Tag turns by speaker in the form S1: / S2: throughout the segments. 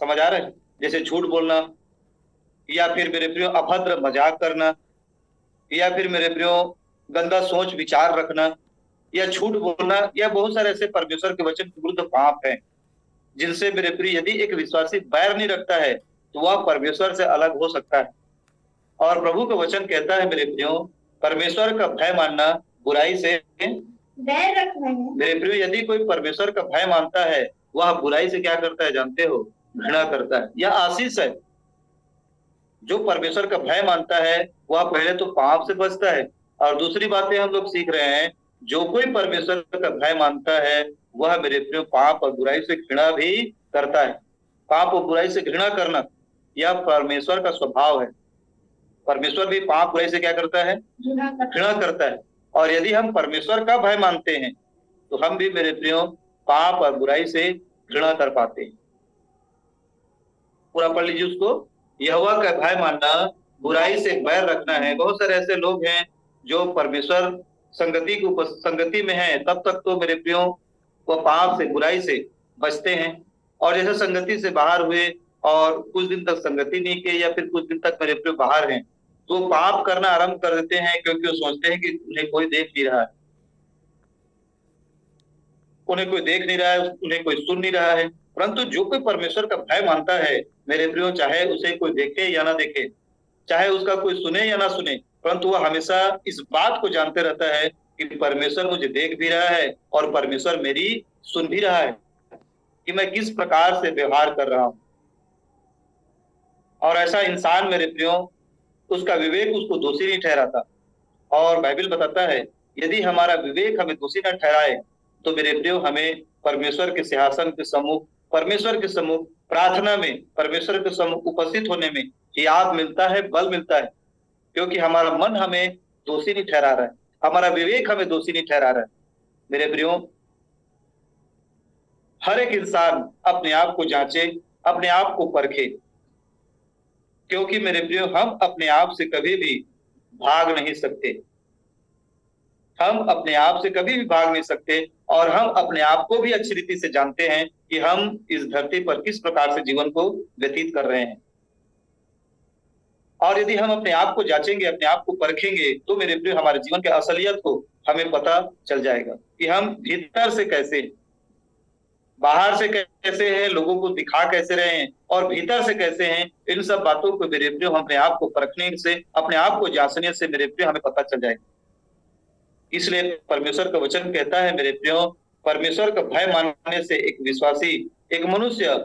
S1: समझ आ रहा है? जैसे झूठ बोलना, या फिर मेरे प्रियो अभद्र मजाक करना, या फिर मेरे प्रियो गंदा सोच विचार रखना, या झूठ बोलना, या बहुत सारे ऐसे परमेश्वर के वचन के विरुद्ध पाप हैं जिनसे मेरे प्रिय यदि एक विश्वासी बैर नहीं रखता है तो वह परमेश्वर से अलग हो सकता है। और प्रभु का वचन कहता है मेरे प्रियो, परमेश्वर का भय मानना बुराई से बैर रखना है। मेरे प्रियो यदि कोई परमेश्वर का भय मानता है वह बुराई से क्या करता है जानते हो? घृणा करता है। यह आशीष है। जो परमेश्वर का भय मानता है वह पहले तो पाप से बचता है, और दूसरी बातें हम लोग सीख रहे हैं, जो कोई परमेश्वर का भय मानता है वह मेरे प्रियो पाप और बुराई से घृणा भी करता है। पाप और बुराई से घृणा करना यह परमेश्वर का स्वभाव है। परमेश्वर भी पाप बुराई से क्या करता है? घृणा करता है। और यदि हम परमेश्वर का भय मानते हैं तो हम भी मेरे प्रियो पाप और बुराई से घृणा कर पाते हैं। पूरा पढ़ लीजिए उसको। यहोवा का भय मानना बुराई से बैर रखना है। बहुत सारे ऐसे लोग हैं जो परमेश्वर संगति में है, तब तक तो मेरे प्रियो वो पाप से बुराई से बचते हैं। और जैसे संगति से बाहर हुए और कुछ दिन तक संगति नहीं किए या फिर कुछ दिन तक मेरे प्रियो बाहर हैं, तो पाप करना आरंभ कर देते हैं, क्योंकि वो सोचते हैं कि उन्हें कोई देख नहीं रहा है, उन्हें कोई देख नहीं रहा है, उन्हें कोई सुन नहीं रहा है। परंतु जो कोई परमेश्वर का भय मानता है मेरे प्रियो, चाहे उसे कोई देखे या ना देखे, चाहे उसका कोई सुने या ना सुने, परंतु वह हमेशा इस बात को जानते रहता है कि परमेश्वर मुझे देख भी रहा है और परमेश्वर मेरी सुन भी रहा है कि मैं किस प्रकार से व्यवहार कर रहा हूं। और ऐसा इंसान मेरे प्रियो, उसका विवेक उसको दोषी नहीं ठहराता। और बाइबल बताता है यदि हमारा विवेक हमें दोषी न ठहराए तो मेरे प्रियो हमें परमेश्वर के सिंहासन के सम्मुख, परमेश्वर के सम्मुख प्रार्थना में, परमेश्वर के सम्मुख उपस्थित होने में हियाव मिलता है, बल मिलता है, क्योंकि हमारा मन हमें दोषी नहीं ठहरा रहा है, हमारा विवेक हमें दोषी नहीं ठहरा रहा है। मेरे प्रियो, हर एक इंसान अपने आप को जांचे, अपने आप को परखे, क्योंकि मेरे प्रियो हम अपने आप से कभी भी भाग नहीं सकते। हम अपने आप से कभी भी भाग नहीं सकते, और हम अपने आप को भी अच्छी रीति से जानते हैं कि हम इस धरती पर किस प्रकार से जीवन को व्यतीत कर रहे हैं। और यदि हम अपने आप को जांचेंगे, अपने आप को परखेंगे, तो मेरे प्रिय हमारे जीवन के असलियत को हमें पता चल जाएगा कि हम भीतर से कैसे, बाहर से कैसे हैं, लोगों को दिखा कैसे रहे हैं, और भीतर से कैसे हैं। इन सब बातों को मेरे प्रिय हम अपने आप को परखने से, अपने आप को जांचने से मेरे प्रिय हमें पता चल जाएगा। इसलिए परमेश्वर का वचन कहता है मेरे प्रियो, परमेश्वर का भय मानने से एक विश्वासी, एक मनुष्य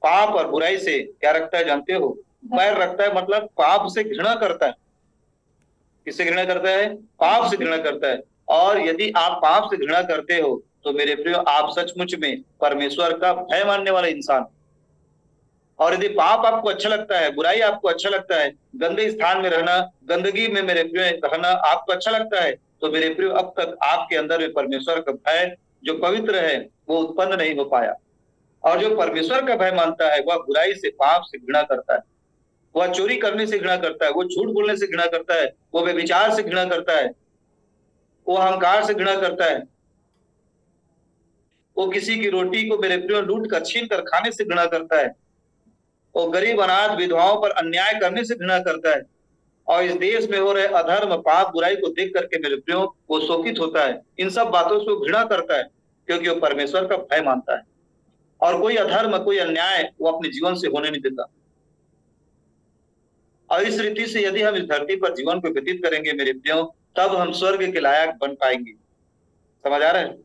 S1: पाप और बुराई से क्या रखता है जानते हो? बैर रखता है, मतलब पाप से घृणा करता है। किससे घृणा करता है? पाप से घृणा करता है। और यदि आप पाप से घृणा करते हो तो मेरे प्रियो आप सचमुच में परमेश्वर का भय मानने वाला इंसान। और यदि पाप आपको अच्छा लगता है, बुराई आपको अच्छा लगता है, गंदे स्थान में रहना, गंदगी में मेरे प्रिय रहना आपको अच्छा लगता है, तो मेरे प्रिय अब तक आपके अंदर में परमेश्वर का भय जो पवित्र है वो उत्पन्न नहीं हो पाया। और जो परमेश्वर का भय मानता है वह बुराई से, पाप से घृणा करता है। वह चोरी करने से घृणा करता है, वो झूठ बोलने से घृणा करता है, वो व्यभिचार से घृणा करता है, वो अहंकार से घृणा करता है, वो किसी की रोटी को मेरे प्रिय लूट कर, छीन कर खाने से घृणा करता है, वो गरीब अनाथ विधवाओं पर अन्याय करने से घृणा करता है। और इस देश में हो रहे अधर्म, पाप, बुराई को देख करके मेरे प्रियो वो शोकित होता है, इन सब बातों से वो घृणा करता है, क्योंकि वो परमेश्वर का भय मानता है। और कोई अधर्म, कोई अन्याय वो अपने जीवन से होने नहीं देता। और इस रीति से यदि हम इस धरती पर जीवन को व्यतीत करेंगे मेरे प्रियो, तब हम स्वर्ग के लायक बन पाएंगे। समझ आ रहा है?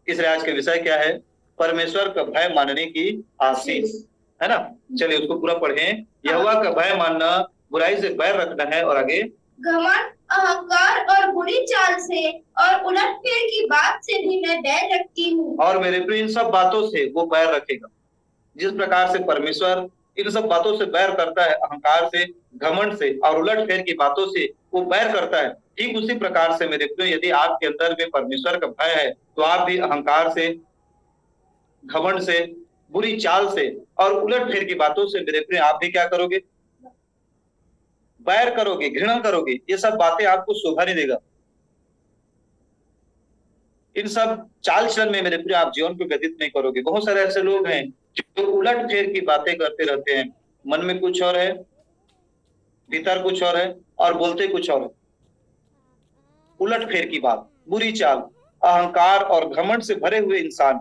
S1: इसलिए आज का विषय क्या है? परमेश्वर का भय मानने की आशीष, है ना? चलिए उसको पूरा पढ़ें। यहोवा का भय मानना बुराई से बैर रखना है, और आगे
S2: घमंड, अहंकार और बुरी चाल से और उलटफेर की बात से भी मैं बैर रखती हूँ।
S1: और मेरे प्रिय इन सब बातों से वो बैर रखेगा। जिस प्रकार से परमेश्वर इन सब बातों से बैर करता है, अहंकार से, घमंड से और उलटफेर की बातों से वो बैर करता है, ठीक उसी प्रकार से मेरे प्रिय यदि आपके अंदर में परमेश्वर का भय है तो आप भी अहंकार से, घमंड से, बुरी चाल से और उलटफेर की बातों से मेरे प्रिय आप भी क्या करोगे? बैर करोगे, घृणा करोगे। ये सब बातें आपको शोभा नहीं देगा। इन सब चाल चलन में मेरे प्रिय आप जीवन को व्यतीत नहीं करोगे। बहुत सारे ऐसे लोग हैं जो उलट फेर की बातें करते रहते हैं, मन में कुछ और है, भीतर कुछ और है, और बोलते कुछ और है। उलट फेर की बात, बुरी चाल, अहंकार और घमंड से भरे हुए इंसान,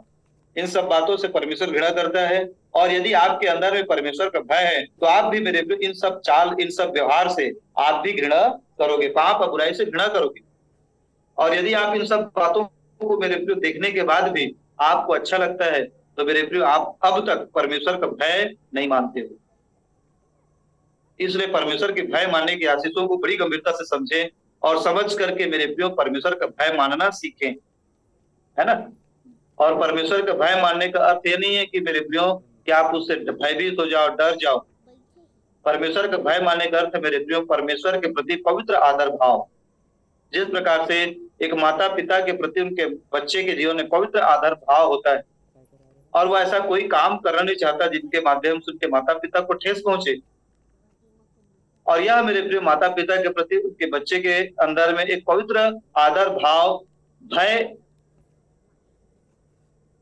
S1: इन सब बातों से परमेश्वर घृणा करता है। और यदि आपके अंदर में परमेश्वर का भय है तो आप भी मेरे प्रिय इन सब चाल, इन सब व्यवहार से आप भी घृणा करोगे, पाप और बुराई से घृणा करोगे। और यदि आप इन सब बातों को मेरे प्रिय देखने के बाद भी आपको अच्छा लगता है तो मेरे प्रिय आप अब तक परमेश्वर का भय नहीं मानते हो। इसलिए परमेश्वर के भय मानने की आशीषों को बड़ी गंभीरता से समझें और समझ करके मेरे प्रियो परमेश्वर का भय मानना सीखें, है ना। और परमेश्वर का भय मानने का अर्थ ये नहीं है कि मेरे प्रियो कि आप उससे भयभीत हो जाओ, डर जाओ। परमेश्वर का भय मानने का अर्थ है मेरे प्रियो परमेश्वर के प्रति पवित्र आदर भाव। जिस प्रकार से एक माता पिता के प्रति उनके बच्चे के जीवन में पवित्र आदर भाव होता है और वह ऐसा कोई काम करना नहीं चाहता जिनके माध्यम से उनके माता पिता को ठेस पहुंचे। और यह मेरे प्रिय माता पिता के प्रति उनके बच्चे के अंदर में एक पवित्र आदर भाव, भय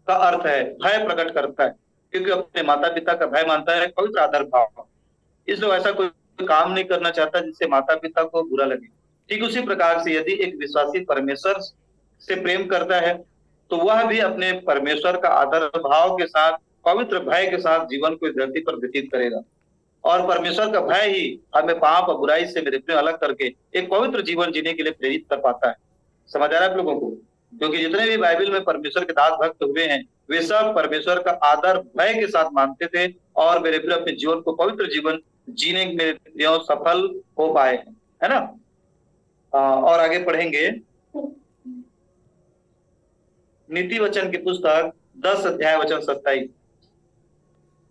S1: का अर्थ है, भय प्रकट करता है, क्योंकि अपने माता पिता का भय मानता है, पवित्र आदर भाव। इसलिए ऐसा कोई काम नहीं करना चाहता जिससे माता पिता को बुरा लगे। ठीक उसी प्रकार से यदि एक विश्वासी परमेश्वर से प्रेम करता है तो वह भी अपने परमेश्वर का आदर भाव के साथ, पवित्र भय के साथ जीवन को इस धरती पर व्यतीत करेगा। और परमेश्वर का भय ही हमें पाप और बुराई से मेरे प्रिय अलग करके एक पवित्र जीवन जीने के लिए प्रेरित कर पाता है। समझ आ रहा है आप लोगों को? क्योंकि जितने भी बाइबल में परमेश्वर के दास भक्त हुए हैं वे सब परमेश्वर का आदर भय के साथ मानते थे और मेरे प्रिय अपने जीवन को पवित्र जीवन जीने में सफल हो पाए हैं, है ना। और आगे पढ़ेंगे नीति वचन की पुस्तक 10 अध्याय वचन 27।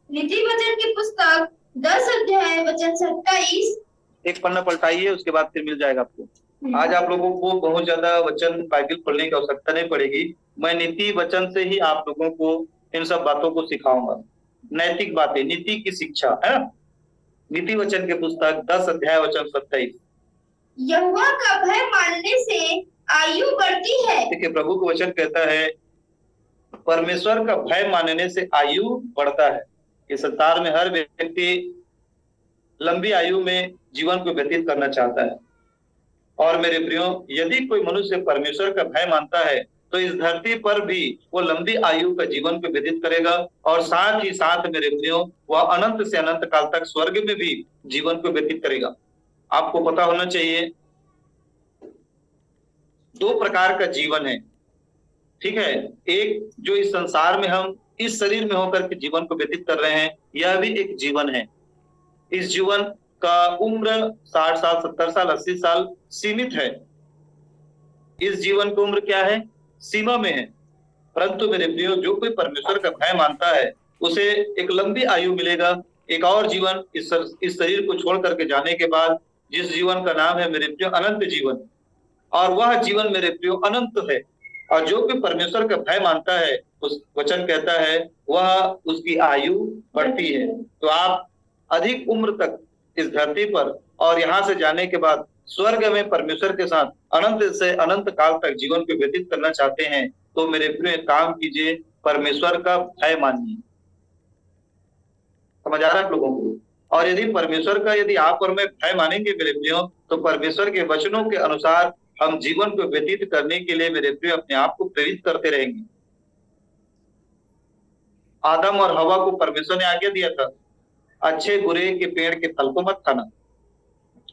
S2: नीति वचन की पुस्तक 10 अध्याय वचन 27।
S1: एक पन्ना पलटाइए, उसके बाद फिर मिल जाएगा आपको। आज आप लोगों को बहुत ज्यादा वचन बाइबल पढ़ने की आवश्यकता नहीं पड़ेगी। मैं नीति वचन से ही आप लोगों को इन सब बातों को सिखाऊंगा। नैतिक बातें, नीति की शिक्षा, है ना। नीति वचन के पुस्तक 10 अध्याय वचन 27।
S2: यहोवा का भय मानने से आयु बढ़ती है।
S1: देखिए प्रभु का वचन कहता है परमेश्वर का भय मानने से आयु बढ़ता है। इस संसार में हर व्यक्ति लंबी आयु में जीवन को व्यतीत करना चाहता है। और मेरे प्रियो यदि कोई मनुष्य परमेश्वर का भय मानता है तो इस धरती पर भी वो लंबी आयु का जीवन को व्यतीत करेगा और साथ ही साथ मेरे प्रियो वह अनंत से अनंत काल तक स्वर्ग में भी जीवन को व्यतीत करेगा। आपको पता होना चाहिए 2 प्रकार का जीवन है, ठीक है। एक जो इस संसार में हम इस शरीर में होकर के जीवन को व्यतीत कर रहे हैं, यह भी एक जीवन है। इस जीवन का उम्र 60 साल, 70 साल, 80 साल सीमित है। इस जीवन की उम्र क्या है? सीमा में है। परंतु मेरे प्रियो जो कोई परमेश्वर का भय मानता है उसे एक लंबी आयु मिलेगा, एक और जीवन इस शरीर को छोड़ करके जाने के बाद, जिस जीवन का नाम है मेरे प्रियो अनंत जीवन। और वह जीवन मेरे प्रियो अनंत है। और जो कोई परमेश्वर का भय मानता है उस वचन कहता है वह उसकी आयु बढ़ती है। तो आप अधिक उम्र तक इस धरती पर और यहाँ से जाने के बाद स्वर्ग में परमेश्वर के साथ अनंत से अनंत काल तक जीवन को व्यतीत करना चाहते हैं तो मेरे प्रिय काम कीजिए, परमेश्वर का भय मानिए। समझ आ रहा है आप लोगों को? और यदि परमेश्वर का यदि आप और मैं भय मानेंगे मेरे प्रियो तो परमेश्वर के वचनों के अनुसार हम जीवन को व्यतीत करने के लिए मेरे प्रिय अपने आप को प्रेरित करते रहेंगे। आदम और हवा को परमेश्वर ने आज्ञा दिया था अच्छे बुरे के पेड़ के फल को मत खाना,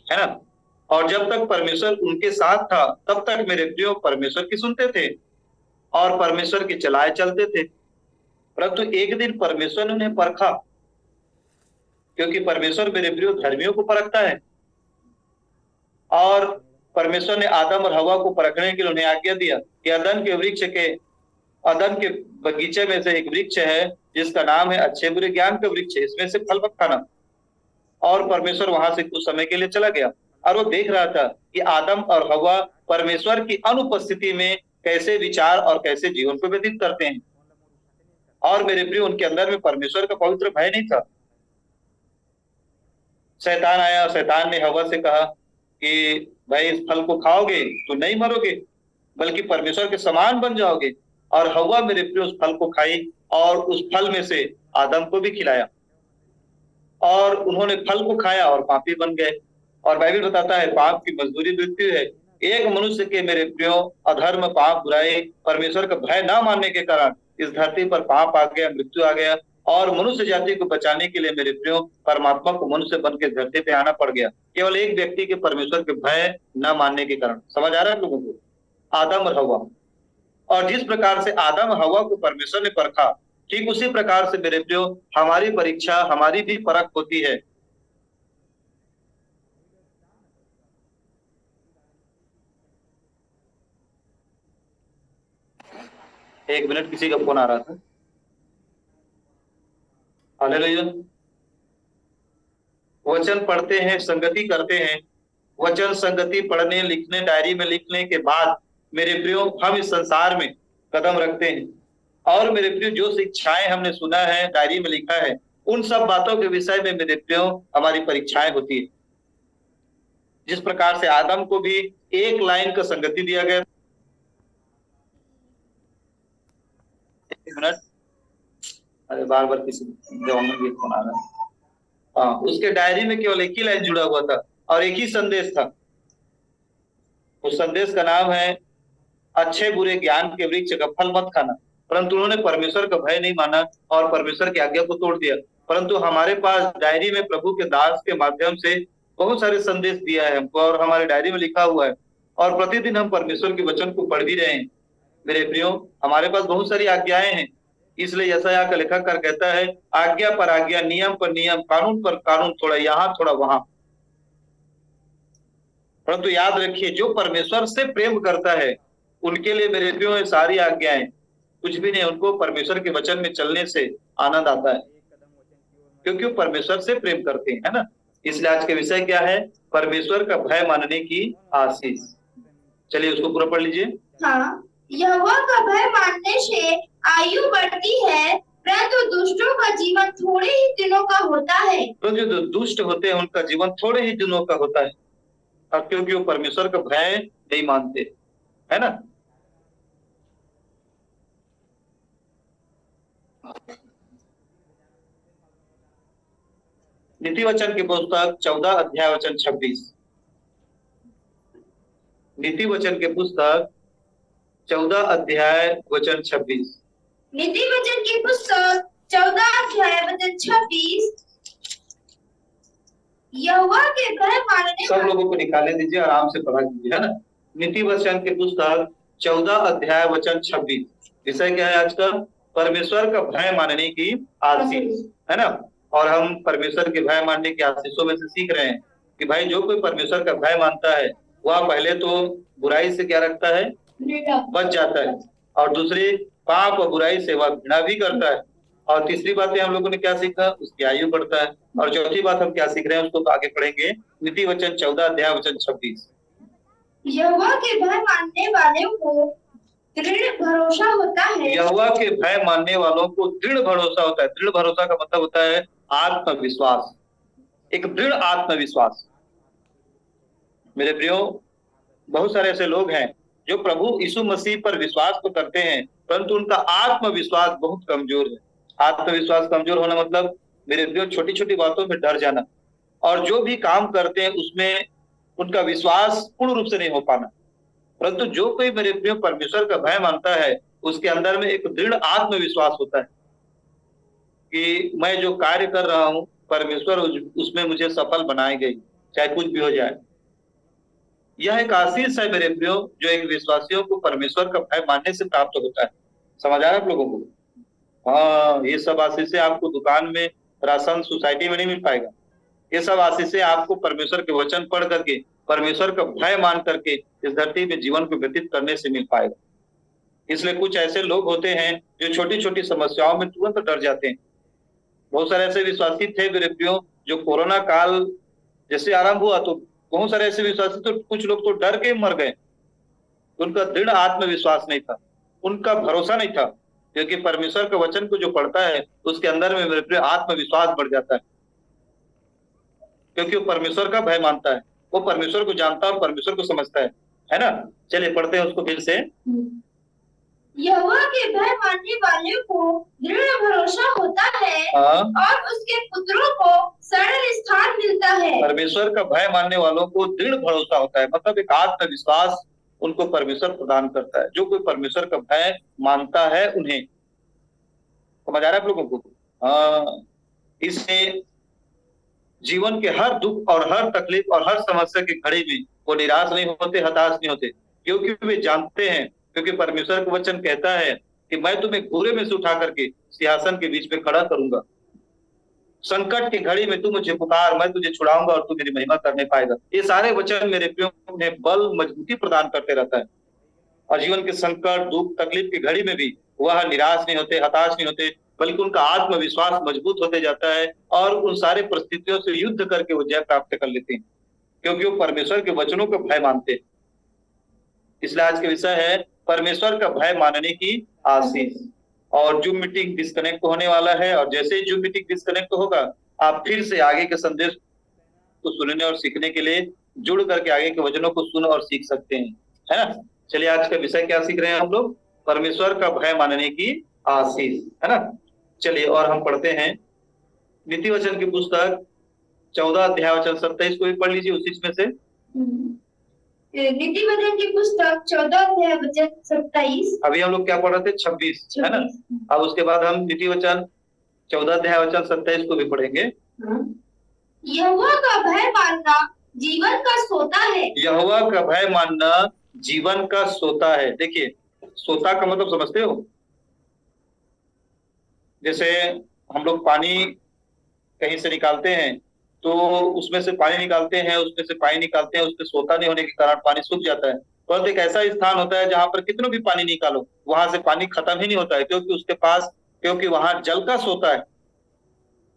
S1: है ना। और जब तक परमेश्वर उनके साथ था तब तक मेरे प्रियो परमेश्वर की सुनते थे और परमेश्वर के चलाए चलते थे। परंतु एक दिन परमेश्वर ने उन्हें परखा, क्योंकि परमेश्वर मेरे प्रियो धर्मियों को परखता है। और परमेश्वर ने आदम और हवा को परखने के लिए उन्हें आज्ञा दिया कि अदन के बगीचे में से एक वृक्ष है जिसका नाम है अच्छे बुरे ज्ञान का वृक्ष है, इसमें से फल मत खाना। और परमेश्वर वहां से कुछ समय के लिए चला गया और वो देख रहा था कि आदम और हवा परमेश्वर की अनुपस्थिति में कैसे विचार और कैसे जीवन को व्यतीत करते हैं। और मेरे प्रिय उनके अंदर में परमेश्वर का पवित्र भय नहीं था। शैतान आया और शैतान ने हवा से कहा कि भाई इस फल को खाओगे तो नहीं मरोगे बल्कि परमेश्वर के समान बन जाओगे। और हवा मेरे प्रिय उस फल को खाई और उस फल में से आदम को भी खिलाया और उन्होंने फल को खाया और पापी बन गए। और बाइबल बताता है पाप की मजदूरी मृत्यु है। एक मनुष्य के मेरे प्रियो अधर्म, पाप, बुराई, परमेश्वर का भय ना मानने के कारण इस धरती पर पाप आ गया, मृत्यु आ गया। और मनुष्य जाति को बचाने के लिए मेरे प्रियो परमात्मा को मनुष्य बन के धरती पे आना पड़ गया, केवल एक व्यक्ति के परमेश्वर के भय न मानने के कारण। समझ आ रहा है लोगों को? आदम और हवा। और जिस प्रकार से आदम हवा को परमेश्वर ने परखा, ठीक उसी प्रकार से मेरे प्रियो हमारी परीक्षा, हमारी भी परख होती है। एक मिनट, किसी का फोन आ रहा था। हालेलुया। वचन पढ़ते हैं, संगति करते हैं। वचन, संगति, पढ़ने, लिखने, डायरी में लिखने के बाद मेरे प्रियो हम इस संसार में कदम रखते हैं। और मेरे प्रियो जो शिक्षाएं हमने सुना है, डायरी में लिखा है, उन सब बातों के विषय में मेरे प्रियो हमारी परीक्षाएं होती है। जिस प्रकार से आदम को भी एक लाइन का संगति दिया गया। एक मिनट, अरे बार बार किसी जवानों फोन आ रहा है। हाँ, उसके डायरी में केवल एक ही लाइन जुड़ा हुआ था और एक ही संदेश था। उस संदेश का नाम है अच्छे बुरे ज्ञान के वृक्ष का फल मत खाना। परंतु उन्होंने परमेश्वर का भय नहीं माना और परमेश्वर की आज्ञा को तोड़ दिया। परंतु हमारे पास डायरी में प्रभु के दास के माध्यम से बहुत सारे संदेश दिया है हमको और हमारे डायरी में लिखा हुआ है। और प्रतिदिन हम परमेश्वर के वचन को पढ़ भी रहे हैं। मेरे प्रियो, हमारे पास बहुत सारी आज्ञाएं हैं। इसलिए यशायाह का लेखककार कहता है, आज्ञा पर आज्ञा, नियम पर नियम, कानून पर कानून, थोड़ा यहाँ थोड़ा वहां। परंतु याद रखिए, जो परमेश्वर से प्रेम करता है उनके लिए मेरे प्रियो सारी आज्ञाएं कुछ भी नहीं। उनको परमेश्वर के वचन में चलने से आनंद आता है, क्योंकि वो परमेश्वर से प्रेम करते हैं, है ना। इसलिए आज के विषय क्या है? परमेश्वर का भय मानने की आशीष। चलिए उसको पूरा पढ़ लीजिए।
S2: हाँ, यहोवा का भय मानने से आयु बढ़ती है, परंतु दुष्टों का जीवन थोड़े ही दिनों का होता है।
S1: तो जो दुष्ट होते हैं उनका जीवन थोड़े ही दिनों का होता है, और क्योंकि वो परमेश्वर का भय नहीं मानते, है ना। नीति वचन की पुस्तक 14 अध्याय वचन 26। नीति वचन के पुस्तक 14 अध्याय वचन 26।
S2: नीति वचन की पुस्तक 14 अध्याय वचन 26। यहोवा के भय मानने,
S1: सब लोगों को निकाले दीजिए, आराम से पढ़ा कीजिए, है ना। नीति वचन के पुस्तक 14 अध्याय वचन 26। विषय क्या है आज का? परमेश्वर का भय मानने की आशीष, है ना। और हम परमेश्वर के भय मानने की आशीषों में से सीख रहे हैं कि भाई जो कोई परमेश्वर का भय मानता है वह पहले तो बुराई से क्या रखता है? बच जाता है। और दूसरी, पाप और बुराई से वह घृणा भी करता है। और तीसरी बात हम लोगों ने क्या सीखा? उसकी आयु बढ़ता है। और चौथी बात हम क्या सीख रहे हैं उसको तो आगे पढ़ेंगे। नीति वचन 14 अध्याय वचन 26।
S2: यहोवा के भय मानने वालों को दृढ़ भरोसा होता है।
S1: यहोवा के भय मानने वालों को दृढ़ भरोसा होता है। दृढ़ भरोसा का मतलब होता है आत्मविश्वास, एक दृढ़ आत्मविश्वास। मेरे प्रियो, बहुत सारे ऐसे लोग हैं जो प्रभु यीशु मसीह पर विश्वास तो करते हैं, परंतु उनका आत्मविश्वास बहुत कमजोर है। आत्मविश्वास कमजोर होना मतलब मेरे प्रियो छोटी छोटी बातों में डर जाना, और जो भी काम करते हैं उसमें उनका विश्वास पूर्ण रूप से नहीं हो पाना। परंतु जो कोई मेरे प्रियो परमेश्वर का भय मानता है उसके अंदर में एक दृढ़ आत्मविश्वास होता है कि मैं जो कार्य कर रहा हूं परमेश्वर उसमें मुझे सफल बनाएंगे, चाहे कुछ भी हो जाए। यह एक आशीष है मेरे प्रियो, जो एक विश्वासियों को परमेश्वर का भय मानने से प्राप्त होता है। समझ आ रहा है आप लोगों को? हाँ, ये सब आशीषें आपको दुकान में, राशन, सोसाइटी में नहीं मिल पाएगा। ये सब आशीषें आपको परमेश्वर के वचन पढ़ करके, परमेश्वर का भय मान करके इस धरती में जीवन को व्यतीत करने से मिल पाएगा। इसलिए कुछ ऐसे लोग होते हैं जो छोटी छोटी समस्याओं में तुरंत डर जाते हैं। बहुत सारे ऐसे विश्वासी थे मेरे प्रियो, जो कोरोना काल जैसे आरंभ हुआ तो बहुत सारे ऐसे विश्वासी, तो कुछ लोग तो डर के मर गए। उनका दृढ़ आत्मविश्वास नहीं था, उनका भरोसा नहीं था, क्योंकि परमेश्वर के वचन को जो पढ़ता है उसके अंदर में मेरे प्रिय आत्मविश्वास बढ़ जाता है, क्योंकि वो परमेश्वर का भय मानता है, वो परमेश्वर को जानता है और परमेश्वर को समझता है ना। चलिए पढ़ते हैं उसको फिर से।
S2: यहोवा के भय मानने वाले को दृढ़ भरोसा होता है।
S1: हाँ,
S2: और उसके पुत्रों को सरल स्थान मिलता है।
S1: परमेश्वर का भय मानने वालों को दृढ़ भरोसा होता है, मतलब एक आत्मविश्वास उनको परमेश्वर प्रदान करता है। जो कोई परमेश्वर का भय मानता है उन्हें, समझ आ रहा है आप लोगों को? हाँ, इससे जीवन के हर दुख और हर तकलीफ और हर समस्या की घड़ी में वो निराश नहीं होते, हताश नहीं होते, क्योंकि वे जानते हैं, क्योंकि परमेश्वर का वचन कहता है कि मैं तुम्हें घूरे में से उठा करके सिंहासन के बीच में खड़ा करूंगा। संकट की घड़ी में तू मुझे पुकार, मैं तुझे छुड़ाऊंगा और तू मेरी महिमा करने पाएगा। ये सारे वचन मेरे प्रियो में बल, मजबूती प्रदान करते रहता है। और जीवन के संकट, दुख, तकलीफ की घड़ी में भी वह निराश नहीं होते, हताश नहीं होते, बल्कि उनका आत्मविश्वास मजबूत होते जाता है और उन सारे परिस्थितियों से युद्ध करके वो जय प्राप्त कर लेते हैं, क्योंकि वो परमेश्वर के वचनों का भय मानते हैं। इसलिए आज का विषय है परमेश्वर का भय मानने की आशीष। और जूम मीटिंग डिस्कनेक्ट होने वाला है, और जैसे ही जूम मीटिंग डिस्कनेक्ट होगा, आप फिर से आगे के संदेश को सुनने और सीखने के लिए जुड़ करके आगे के वचनों को सुन और सीख सकते हैं, है ना? चलिए, आज का विषय क्या सीख रहे हैं हम लोग? परमेश्वर का भय मानने की आशीष, है ना? चलिए, और हम पढ़ते हैं नीति वचन की पुस्तक 14 अध्याय वचन 27 को भी पढ़ लीजिए उसी में से।
S2: नीति वचन की पुस्तक 14 अध्याय वचन 27।
S1: अभी हम लोग क्या पढ़ रहे थे? 26, है ना? अब उसके बाद हम नीति वचन 14 अध्याय वचन 27 को भी पढ़ेंगे।
S2: यहोवा का भय मानना जीवन का सोता है।
S1: यहोवा का भय मानना जीवन का सोता है। देखिए, सोता का मतलब समझते हो? जैसे हम लोग पानी कहीं से निकालते हैं, तो उसमें से पानी निकालते हैं, उसमें से पानी निकालते हैं, उसमें सोता नहीं होने के कारण पानी सूख जाता है। पर एक ऐसा स्थान होता है जहां पर कितना भी पानी निकालो, वहां से पानी खत्म ही नहीं होता है, क्योंकि उसके पास, क्योंकि वहां जल का सोता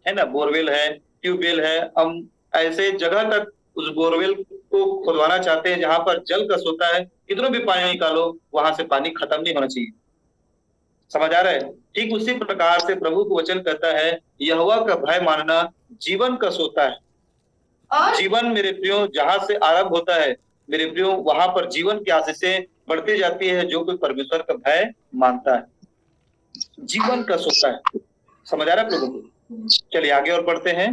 S1: है ना? बोरवेल है, ट्यूबवेल है। हम ऐसे जगह तक उस बोरवेल को खुदवाना चाहते हैं जहां पर जल का सोता है, कितना भी पानी निकालो वहां से पानी खत्म नहीं होना चाहिए। समझ आ रहा है? ठीक उसी प्रकार से प्रभु को वचन कहता है, यहोवा का भय मानना जीवन का सोता है।
S2: और
S1: जीवन मेरे प्रियो जहां से आरंभ होता है, मेरे प्रियो, वहां पर जीवन की आशीषें बढ़ती जाती है जो कोई परमेश्वर का भय मानता है। जीवन का सोता है। समझ आ रहा है आप लोगों को? चलिए आगे और पढ़ते हैं।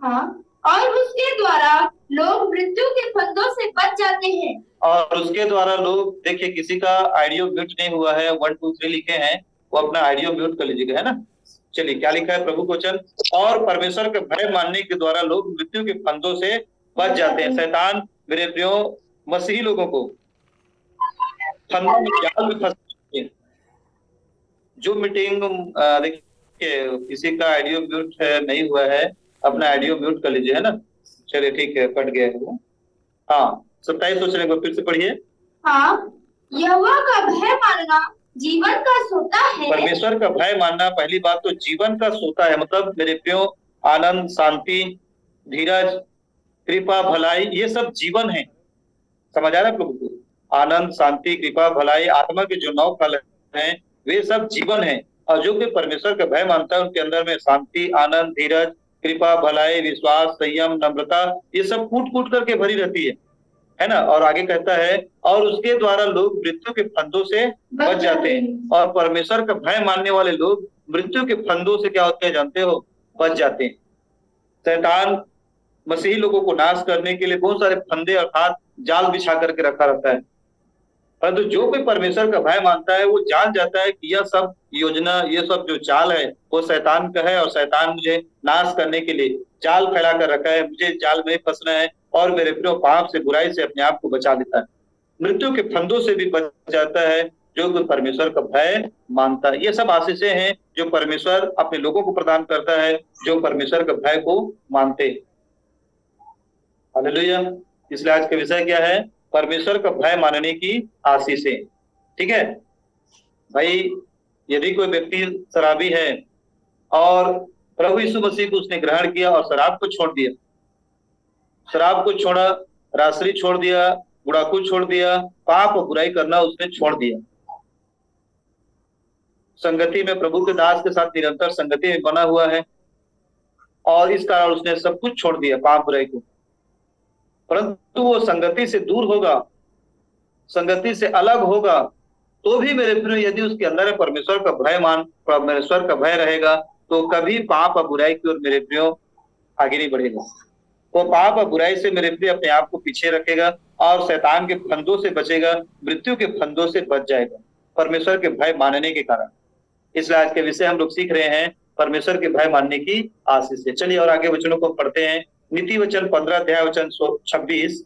S2: हाँ, और उसके द्वारा लोग मृत्यु के फंदों से बच जाते हैं।
S1: और उसके द्वारा लोग, देखिए किसी का ऑडियो म्यूट नहीं हुआ है, 1 2 3 लिखे हैं, वो अपना ऑडियो म्यूट कर लीजिएगा, है ना? चलिए, क्या लिखा है प्रभु वचन? और परमेश्वर का भय मानने के द्वारा लोग मृत्यु के फंदों से बच जाते हैं। शैतान मेरे प्रियो मसीही लोगों को फंदों में, जाल में फंस। जो मीटिंग देखिए किसी का ऑडियो म्यूट नहीं हुआ है, अपना ऑडियो म्यूट कर लीजिए, है ना? चलिए ठीक है, कट गया है वो। हाँ, 27 सोचने को फिर से पढ़िए।
S2: हाँ, यहोवा का भय मानना जीवन का सोता है।
S1: परमेश्वर का भय मानना, पहली बात तो जीवन का सोता है, मतलब मेरे प्रियो आनंद, शांति, धीरज, कृपा, भलाई, ये सब जीवन है। समझ आ रहा है आप लोगों को? आनंद, शांति, कृपा, भलाई, आत्मा के जो 9 फल हैं, वे सब जीवन है। और जो कोई परमेश्वर का भय मानता है, उनके अंदर में शांति, आनंद, धीरज, कृपा, भलाई, विश्वास, संयम, नम्रता, ये सब कूट कूट करके भरी रहती है ना? और आगे कहता है, और उसके द्वारा लोग मृत्यु के फंदों से बच जाते हैं। और परमेश्वर का भय मानने वाले लोग मृत्यु के फंदों से क्या होते हैं जानते हो? बच जाते हैं। शैतान मसीही लोगों को नाश करने के लिए बहुत सारे फंदे अर्थात जाल बिछा करके रखा रहता है, परंतु जो कोई परमेश्वर का भय मानता है वो जान जाता है कि यह सब योजना, ये सब जो चाल है वो शैतान का है, और शैतान मुझे नाश करने के लिए जाल फैला कर रखा है, मुझे जाल में फंसना है, और मेरे प्रियो पाप से, बुराई से अपने आप को बचा लेता है। मृत्यु के फंदों से भी बच जाता है जो कोई परमेश्वर का भय मानता है। ये सब आशीषें हैं जो परमेश्वर अपने लोगों को प्रदान करता है जो परमेश्वर का भय को मानते हैं। हालेलुया। इसलिए आज का विषय क्या है? परमेश्वर का भय मानने की आशीषें। ठीक है भाई, यदि कोई व्यक्ति शराबी है और प्रभु यीशु मसीह को उसने ग्रहण किया और शराब को छोड़ दिया, शराब को छोड़ा, रासरी छोड़ दिया, बुढ़ाकू छोड़ दिया, पाप और बुराई करना उसने छोड़ दिया, संगति में प्रभु के दास के साथ निरंतर संगति में बना हुआ है, और इस कारण उसने सब कुछ छोड़ दिया, पाप बुराई को, परंतु वो संगति से दूर होगा, संगति से अलग होगा, तो भी मेरे प्रिय यदि उसके अंदर परमेश्वर का भय परमेश्वर का भय रहेगा, तो कभी पाप और बुराई की ओर मेरे प्रियो आगे नहीं बढ़ेगा। वो पाप और बुराई से मेरे प्रिय अपने आप को पीछे रखेगा और शैतान के फंदों से बचेगा, मृत्यु के फंदों से बच जाएगा परमेश्वर के भय मानने के कारण। इसलिए आज के विषय हम लोग सीख रहे हैं परमेश्वर के भय मानने की आशीष से। चलिए और आगे वचनों को पढ़ते हैं। नीति वचन 15 अध्याय वचन 26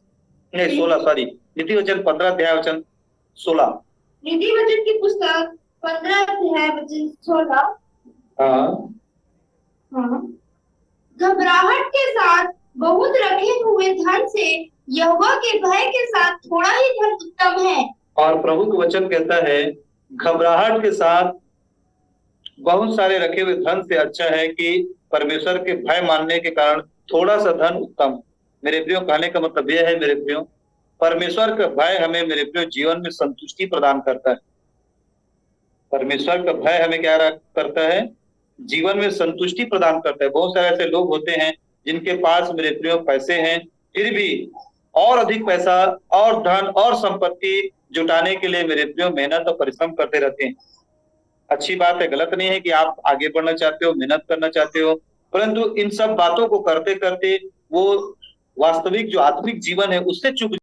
S1: नहीं 16 सॉरी नीति वचन 15 अध्याय वचन 16।
S2: नीति वचन की पुस्तक 15 अध्याय वचन 16। हाँ। घबराहट के साथ बहुत रखे हुए धन से यहोवा के भय के साथ थोड़ा ही धन उत्तम है।
S1: और प्रभु का वचन कहता है घबराहट के साथ बहुत सारे रखे हुए धन से अच्छा है कि परमेश्वर के भय मानने के कारण थोड़ा सा धन उत्तम। मेरे प्रियो कहने का मतलब यह है मेरे प्रियो, परमेश्वर का भय हमें मेरे प्रियो जीवन में संतुष्टि प्रदान करता है। परमेश्वर का भय हमें क्या करता है? जीवन में संतुष्टि प्रदान करता है। बहुत सारे ऐसे लोग होते हैं जिनके पास मेरे प्रियो पैसे हैं, फिर भी और अधिक पैसा और धन और संपत्ति जुटाने के लिए मेरे प्रियो मेहनत और परिश्रम करते रहते हैं। अच्छी बात है, गलत नहीं है कि आप आगे बढ़ना चाहते हो, मेहनत करना चाहते हो, परंतु इन सब बातों को करते करते वो वास्तविक जो आत्मिक जीवन है उससे चूक